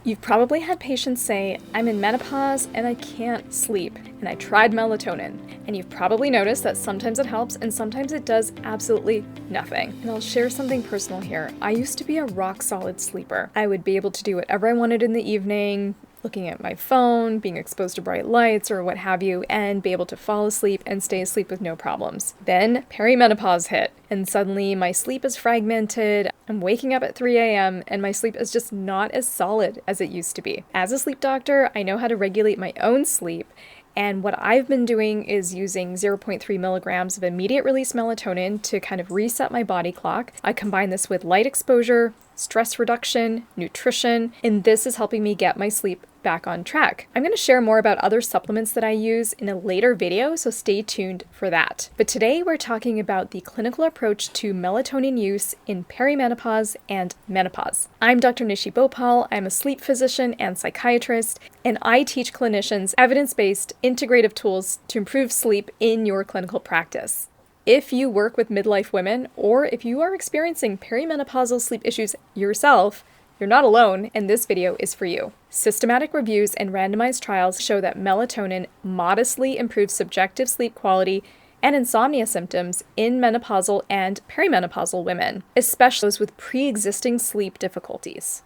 You've probably had patients say, I'm in menopause and I can't sleep, and I tried melatonin. And you've probably noticed that sometimes it helps and sometimes it does absolutely nothing. And I'll share something personal here. I used to be a rock solid sleeper. I would be able to do whatever I wanted in the evening, looking at my phone, being exposed to bright lights or what have you, and be able to fall asleep and stay asleep with no problems. Then perimenopause hit, and suddenly my sleep is fragmented. I'm waking up at 3 a.m. and my sleep is just not as solid as it used to be. As a sleep doctor, I know how to regulate my own sleep. And what I've been doing is using 0.3 milligrams of immediate release melatonin to kind of reset my body clock. I combine this with light exposure, stress reduction, nutrition, and this is helping me get my sleep back on track. I'm going to share more about other supplements that I use in a later video, so stay tuned for that. But today we're talking about the clinical approach to melatonin use in perimenopause and menopause. I'm Dr. Nishi Bhopal. I'm a sleep physician and psychiatrist, and I teach clinicians evidence-based integrative tools to improve sleep in your clinical practice. If you work with midlife women, or if you are experiencing perimenopausal sleep issues yourself, you're not alone, and this video is for you. Systematic reviews and randomized trials show that melatonin modestly improves subjective sleep quality and insomnia symptoms in menopausal and perimenopausal women, especially those with pre-existing sleep difficulties.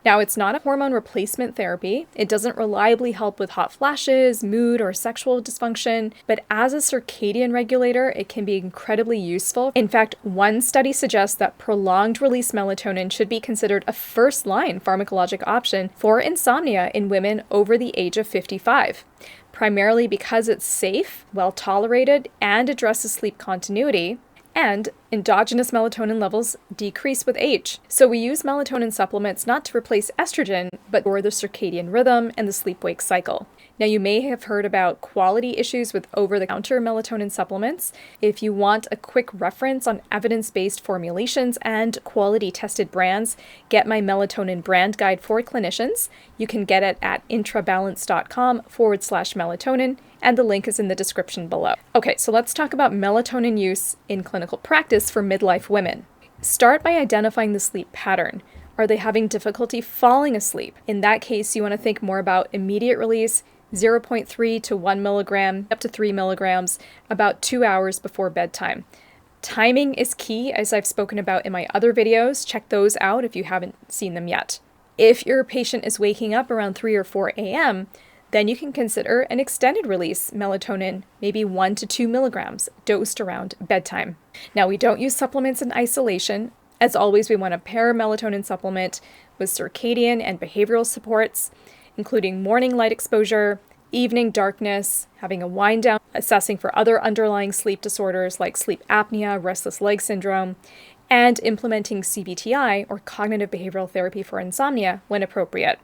Now, it's not a hormone replacement therapy. It doesn't reliably help with hot flashes, mood, or sexual dysfunction, but as a circadian regulator, it can be incredibly useful. In fact, one study suggests that prolonged release melatonin should be considered a first-line pharmacologic option for insomnia in women over the age of 55, primarily because it's safe, well-tolerated, and addresses sleep continuity, and endogenous melatonin levels decrease with age. So we use melatonin supplements not to replace estrogen, but for the circadian rhythm and the sleep-wake cycle. Now, you may have heard about quality issues with over-the-counter melatonin supplements. If you want a quick reference on evidence-based formulations and quality-tested brands, get my melatonin brand guide for clinicians. You can get it at IntraBalance.com/melatonin, and the link is in the description below. Okay, so let's talk about melatonin use in clinical practice for midlife women. Start by identifying the sleep pattern. Are they having difficulty falling asleep? In that case, you want to think more about immediate release, 0.3 to 1 milligram, up to 3 milligrams, about 2 hours before bedtime. Timing is key, as I've spoken about in my other videos. Check those out if you haven't seen them yet. If your patient is waking up around 3 or 4 a.m., then you can consider an extended release melatonin, maybe 1 to 2 milligrams, dosed around bedtime. Now, we don't use supplements in isolation. As always, we want to pair melatonin supplement with circadian and behavioral supports, including morning light exposure, evening darkness, having a wind down, assessing for other underlying sleep disorders like sleep apnea, restless leg syndrome, and implementing CBTI, or cognitive behavioral therapy for insomnia, when appropriate.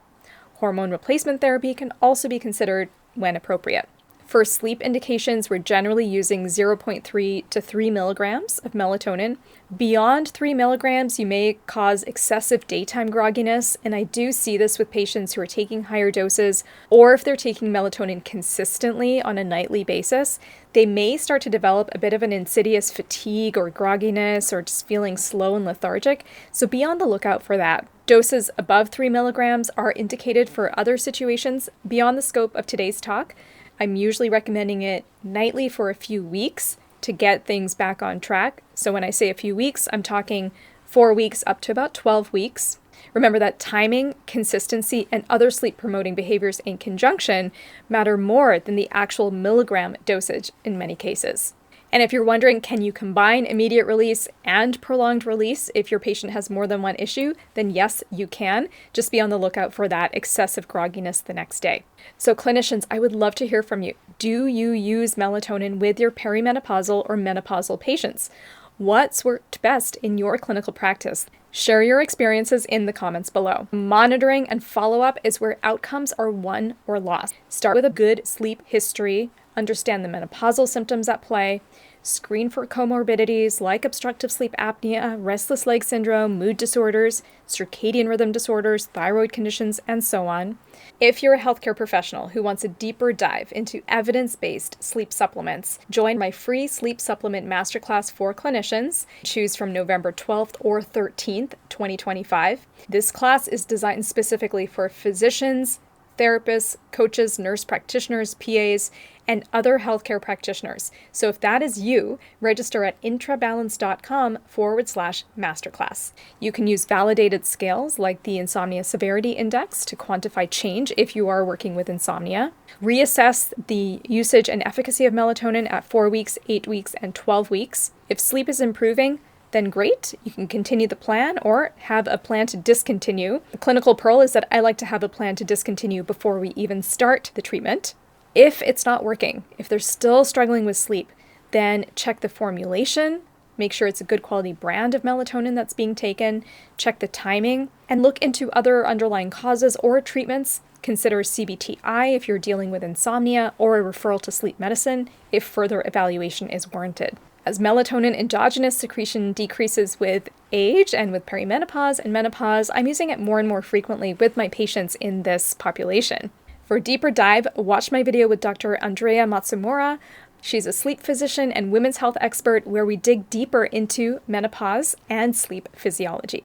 Hormone replacement therapy can also be considered when appropriate. For sleep indications, we're generally using 0.3 to 3 milligrams of melatonin. Beyond 3 milligrams, you may cause excessive daytime grogginess, and I do see this with patients who are taking higher doses, or if they're taking melatonin consistently on a nightly basis, they may start to develop a bit of an insidious fatigue or grogginess or just feeling slow and lethargic, so be on the lookout for that. Doses above 3 milligrams are indicated for other situations beyond the scope of today's talk. I'm usually recommending it nightly for a few weeks to get things back on track. So when I say a few weeks, I'm talking 4 weeks up to about 12 weeks. Remember that timing, consistency, and other sleep-promoting behaviors in conjunction matter more than the actual milligram dosage in many cases. And if you're wondering, can you combine immediate release and prolonged release if your patient has more than one issue, then yes, you can. Just be on the lookout for that excessive grogginess the next day. So clinicians, I would love to hear from you. Do you use melatonin with your perimenopausal or menopausal patients? What's worked best in your clinical practice? Share your experiences in the comments below. Monitoring and follow-up is where outcomes are won or lost. Start with a good sleep history, understand the menopausal symptoms at play, screen for comorbidities like obstructive sleep apnea, restless leg syndrome, mood disorders, circadian rhythm disorders, thyroid conditions, and so on. If you're a healthcare professional who wants a deeper dive into evidence-based sleep supplements, join my free sleep supplement masterclass for clinicians. Choose from November 12th or 13th, 2025. This class is designed specifically for physicians, therapists, coaches, nurse practitioners, PAs, and other healthcare practitioners. So if that is you, register at intrabalance.com/masterclass. You can use validated scales like the Insomnia Severity Index to quantify change if you are working with insomnia. Reassess the usage and efficacy of melatonin at 4 weeks, 8 weeks, and 12 weeks. If sleep is improving, then great, you can continue the plan or have a plan to discontinue. The clinical pearl is that I like to have a plan to discontinue before we even start the treatment. If it's not working, if they're still struggling with sleep, then check the formulation, make sure it's a good quality brand of melatonin that's being taken, check the timing, and look into other underlying causes or treatments. Consider CBTI if you're dealing with insomnia, or a referral to sleep medicine if further evaluation is warranted. As melatonin endogenous secretion decreases with age and with perimenopause and menopause, I'm using it more and more frequently with my patients in this population. For a deeper dive, watch my video with Dr. Andrea Matsumura. She's a sleep physician and women's health expert where we dig deeper into menopause and sleep physiology.